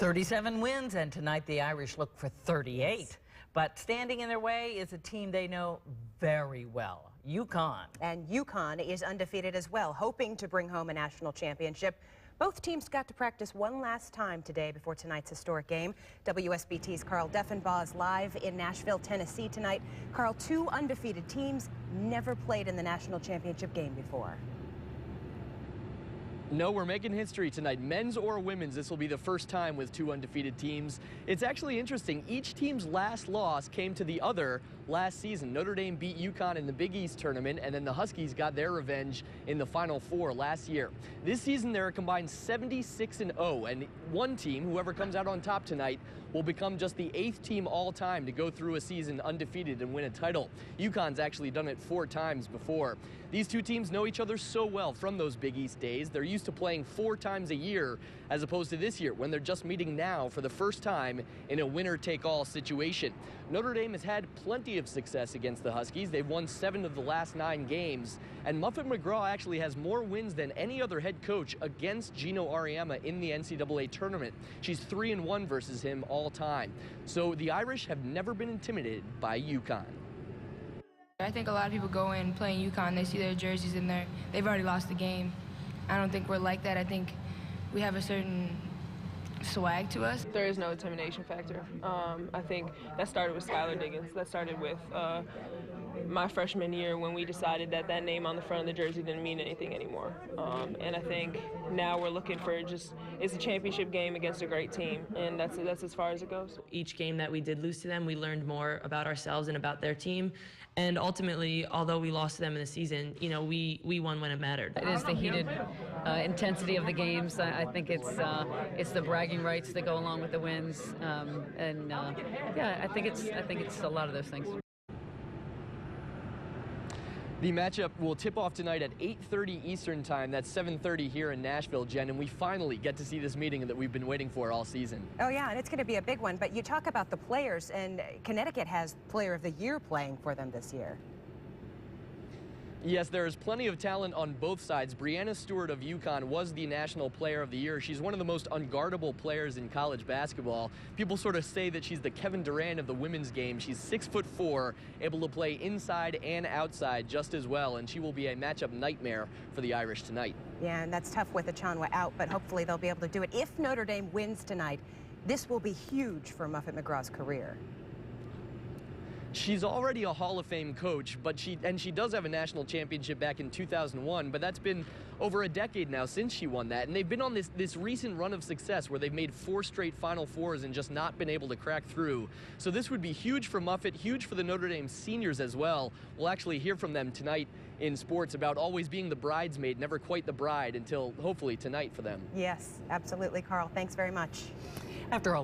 37 wins, and tonight the Irish look for 38. But standing in their way is a team they know very well, UConn. And UConn is undefeated as well, hoping to bring home a national championship. Both teams got to practice one last time today before tonight's historic game. WSBT's Carl Deffenbaugh is live in Nashville, Tennessee tonight. Carl, two undefeated teams never played in the national championship game before. No, we're making history tonight. Men's or women's, this will be the first time with two undefeated teams. It's actually interesting. Each team's last loss came to the other last season. Notre Dame beat UConn in the Big East tournament, and then the Huskies got their revenge in the Final Four last year. This season, they're a combined 76-0, and one team, whoever comes out on top tonight, will become just the 8th team all time to go through a season undefeated and win a title. UConn's actually done it 4 times before. These two teams know each other so well from those Big East days. They're used to playing 4 times a year, as opposed to this year when they're just meeting now for the first time in a winner-take-all situation. Notre Dame has had plenty of success against the Huskies. They've won 7 of the last 9 games, and Muffet McGraw actually has more wins than any other head coach against Gino Auriemma in the NCAA tournament. She's 3-1 versus him all time. So the Irish have never been intimidated by UConn. I think a lot of people go in playing UConn, they see their jerseys in there, they've already lost the game. I don't think we're like that. I think we have a certain swag to us. There is no intimidation factor. I think that started with Skylar Diggins. That started with my freshman year when we decided that that name on the front of the jersey didn't mean anything anymore. And I think now we're looking for it's a championship game against a great team, and that's as far as it goes. Each game that we did lose to them, we learned more about ourselves and about their team. And ultimately, although we lost to them in the season, you know, we won when it mattered. It is the heated intensity of the games. I think it's the bragging rights that go along with the wins, yeah, I think it's a lot of those things. The matchup will tip off tonight at 8:30 Eastern Time. That's 7:30 here in Nashville, Jen, and we finally get to see this meeting that we've been waiting for all season. Oh, yeah, and it's going to be a big one. But you talk about the players, and Connecticut has Player of the Year playing for them this year. Yes, there is plenty of talent on both sides. Brianna Stewart of UConn was the National Player of the Year. She's one of the most unguardable players in college basketball. People sort of say that she's the Kevin Durant of the women's game. She's 6'4", able to play inside and outside just as well, and she will be a matchup nightmare for the Irish tonight. Yeah, and that's tough with Achanwa out, but hopefully they'll be able to do it. If Notre Dame wins tonight, this will be huge for Muffet McGraw's career. She's already a Hall of Fame coach, but she does have a national championship back in 2001, but that's been over a decade now since she won that. And they've been on this recent run of success where they've made 4 straight Final Fours and just not been able to crack through. So this would be huge for Muffet, huge for the Notre Dame seniors as well. We'll actually hear from them tonight in sports about always being the bridesmaid, never quite the bride, until hopefully tonight for them. Yes, absolutely, Carl. Thanks very much. After a